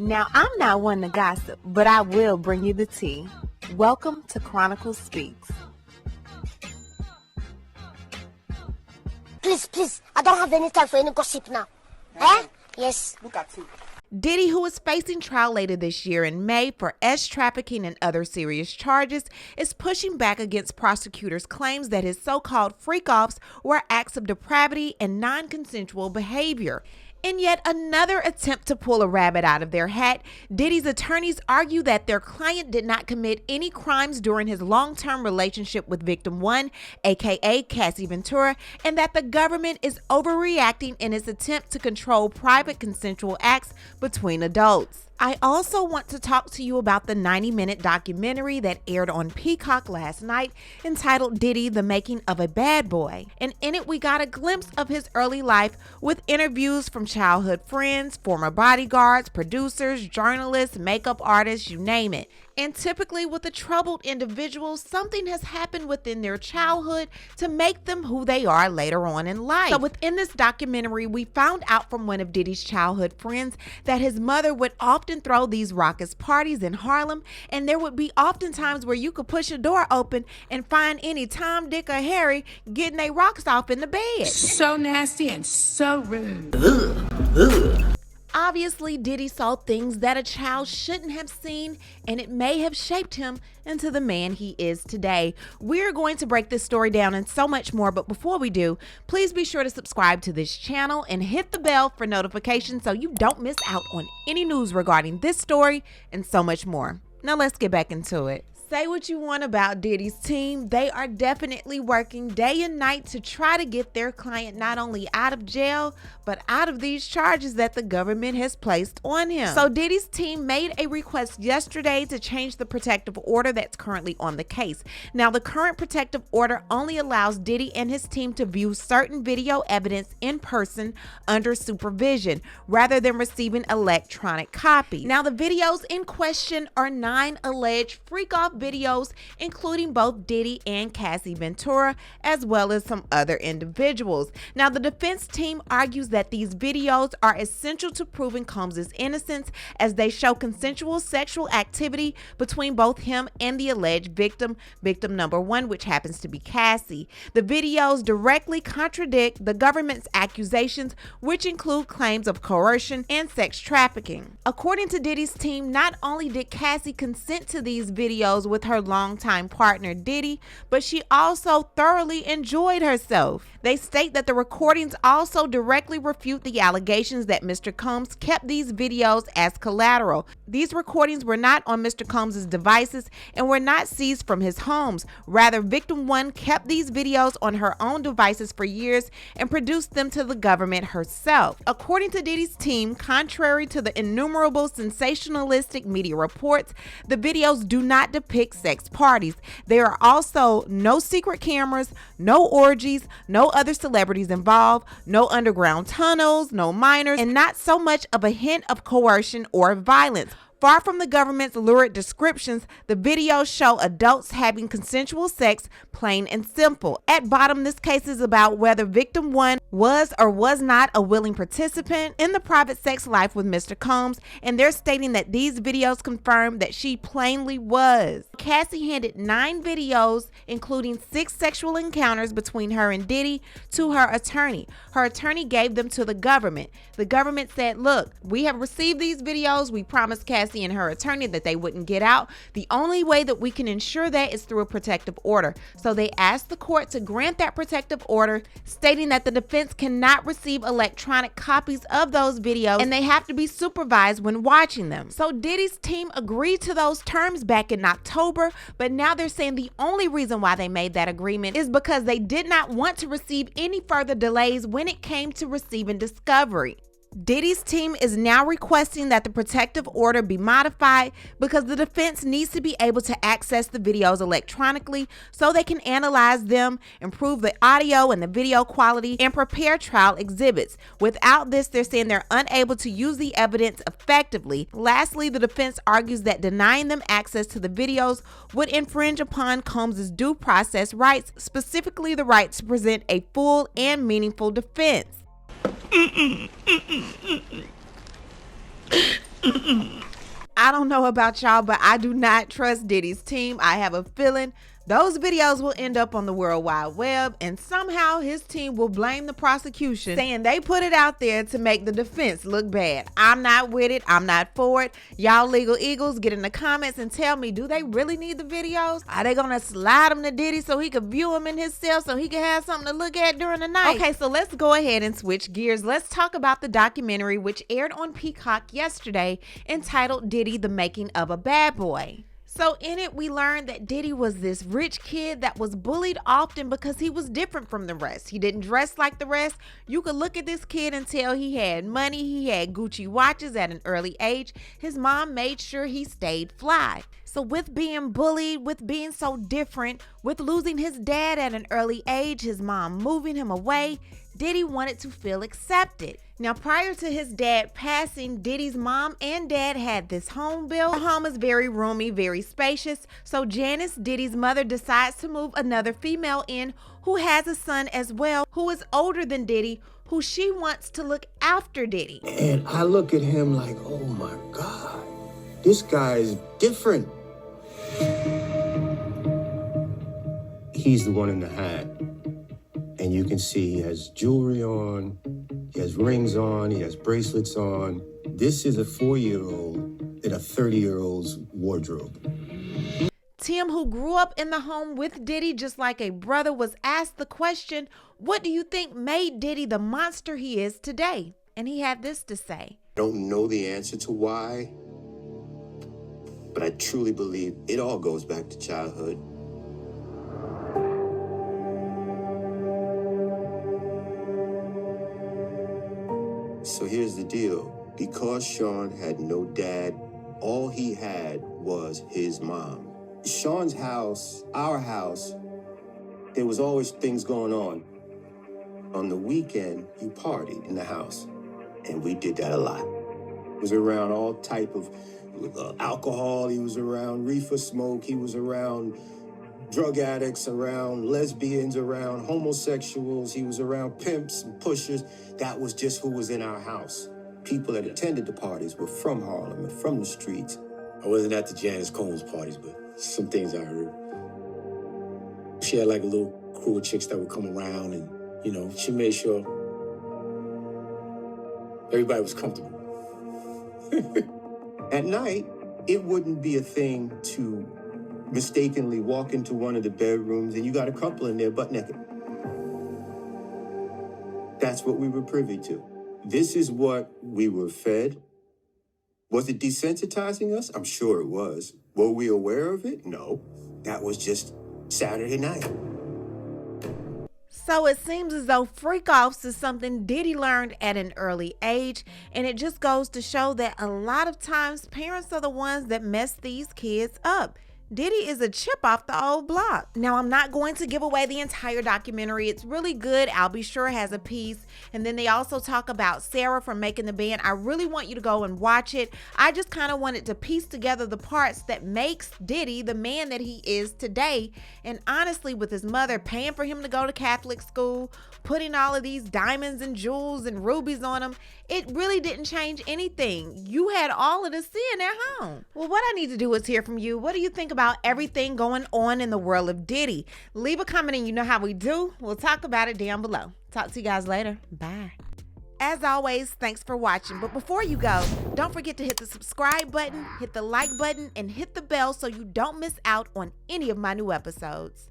Now, I'm not one to gossip, but I will bring you the tea. Welcome to Chronicle Speaks. Please, I don't have any time for any gossip now. Eh? Yes. Look at you. Diddy, who is facing trial later this year in May for trafficking and other serious charges, is pushing back against prosecutors' claims that his so-called freak-offs were acts of depravity and non-consensual behavior. In yet another attempt to pull a rabbit out of their hat, Diddy's attorneys argue that their client did not commit any crimes during his long-term relationship with victim 1, aka Cassie Ventura, and that the government is overreacting in its attempt to control private consensual acts between adults. I also want to talk to you about the 90-minute documentary that aired on Peacock last night entitled Diddy, the Making of a Bad Boy. And in it, we got a glimpse of his early life with interviews from childhood friends, former bodyguards, producers, journalists, makeup artists, you name it. And typically with a troubled individual, something has happened within their childhood to make them who they are later on in life. So within this documentary, we found out from one of Diddy's childhood friends that his mother would often throw these raucous parties in Harlem, and there would be often times where you could push a door open and find any Tom, Dick, or Harry getting their rocks off in the bed. So nasty and so rude. Obviously, Diddy saw things that a child shouldn't have seen, and it may have shaped him into the man he is today. We're going to break this story down and so much more, but before we do, please be sure to subscribe to this channel and hit the bell for notifications so you don't miss out on any news regarding this story and so much more. Now let's get back into it. Say what you want about Diddy's team, they are definitely working day and night to try to get their client not only out of jail, but out of these charges that the government has placed on him. So Diddy's team made a request yesterday to change the protective order that's currently on the case. Now, the current protective order only allows Diddy and his team to view certain video evidence in person under supervision, rather than receiving electronic copies. Now, the videos in question are 9 alleged freak-off videos, including both Diddy and Cassie Ventura, as well as some other individuals. Now, the defense team argues that these videos are essential to proving Combs' innocence, as they show consensual sexual activity between both him and the alleged victim number 1, which happens to be Cassie. The videos directly contradict the government's accusations, which include claims of coercion and sex trafficking. According to Diddy's team, not only did Cassie consent to these videos with her longtime partner Diddy, but she also thoroughly enjoyed herself. They state that the recordings also directly refute the allegations that Mr. Combs kept these videos as collateral. These recordings were not on Mr. Combs' devices and were not seized from his homes. Rather, victim 1 kept these videos on her own devices for years and produced them to the government herself. According to Diddy's team, contrary to the innumerable sensationalistic media reports, the videos do not depict sex parties. There are also no secret cameras, no orgies, no other celebrities involved, no underground tunnels, no minors, and not so much of a hint of coercion or violence. Far from the government's lurid descriptions, the videos show adults having consensual sex, plain and simple. At bottom, this case is about whether victim 1 was or was not a willing participant in the private sex life with Mr. Combs, and they're stating that these videos confirm that she plainly was. Cassie handed 9 videos, including 6 sexual encounters between her and Diddy, to her attorney. Her attorney gave them to the government. The government said, look, we have received these videos. We promised Cassie and her attorney that they wouldn't get out. The only way that we can ensure that is through a protective order. So they asked the court to grant that protective order, stating that the defense cannot receive electronic copies of those videos and they have to be supervised when watching them. So Diddy's team agreed to those terms back in October, but now they're saying the only reason why they made that agreement is because they did not want to receive any further delays when it came to receiving discovery. Diddy's team is now requesting that the protective order be modified because the defense needs to be able to access the videos electronically so they can analyze them, improve the audio and the video quality, and prepare trial exhibits. Without this, they're saying they're unable to use the evidence effectively. Lastly, the defense argues that denying them access to the videos would infringe upon Combs' due process rights, specifically the right to present a full and meaningful defense. I don't know about y'all, but I do not trust Diddy's team. I have a feeling those videos will end up on the World Wide Web, and somehow his team will blame the prosecution, saying they put it out there to make the defense look bad. I'm not with it. I'm not for it. Y'all legal eagles, get in the comments and tell me, do they really need the videos? Are they gonna slide them to Diddy so he could view them in his cell so he can have something to look at during the night? Okay, so let's go ahead and switch gears. Let's talk about the documentary which aired on Peacock yesterday, entitled Diddy, the Making of a Bad Boy. So in it, we learned that Diddy was this rich kid that was bullied often because he was different from the rest. He didn't dress like the rest. You could look at this kid and tell he had money. He had Gucci watches at an early age. His mom made sure he stayed fly. So with being bullied, with being so different, with losing his dad at an early age, his mom moving him away, Diddy wanted to feel accepted. Now, prior to his dad passing, Diddy's mom and dad had this home built. The home is very roomy, very spacious. So Janice, Diddy's mother, decides to move another female in who has a son as well, who is older than Diddy, who she wants to look after Diddy. And I look at him like, oh my God, this guy is different. He's the one in the hat. And you can see he has jewelry on, he has rings on, he has bracelets on. This is a 4-year-old in a 30-year-old's wardrobe. Tim, who grew up in the home with Diddy just like a brother, was asked the question, what do you think made Diddy the monster he is today? And he had this to say. I don't know the answer to why, but I truly believe it all goes back to childhood. So here's the deal. Because Sean had no dad, all he had was his mom. Sean's house, our house, there was always things going on. On the weekend, you partied in the house, and we did that a lot. He was around all type of alcohol, he was around reefer smoke, he was around drug addicts, around lesbians, around homosexuals, he was around pimps and pushers. That was just who was in our house. People that attended the parties were from Harlem and from the streets. I wasn't at the Janice Combs parties, but some things I heard. She had like a little crew of chicks that would come around and, you know, she made sure everybody was comfortable. At night, it wouldn't be a thing to mistakenly walk into one of the bedrooms and you got a couple in there butt naked. That's what we were privy to. This is what we were fed. Was it desensitizing us? I'm sure it was. Were we aware of it? No. That was just Saturday night. So it seems as though freak-offs is something Diddy learned at an early age, and it just goes to show that a lot of times parents are the ones that mess these kids up. Diddy is a chip off the old block. Now, I'm not going to give away the entire documentary. It's really good. I'll be sure it has a piece. And then they also talk about Sarah from making the band. I really want you to go and watch it. I just kind of wanted to piece together the parts that makes Diddy the man that he is today. And honestly, with his mother paying for him to go to Catholic school, putting all of these diamonds and jewels and rubies on him, it really didn't change anything. You had all of the sin at home. Well, what I need to do is hear from you. What do you think about everything going on in the world of Diddy? Leave a comment and you know how we do. We'll talk about it down below. Talk to you guys later. Bye. As always, thanks for watching. But before you go, don't forget to hit the subscribe button, hit the like button, and hit the bell so you don't miss out on any of my new episodes.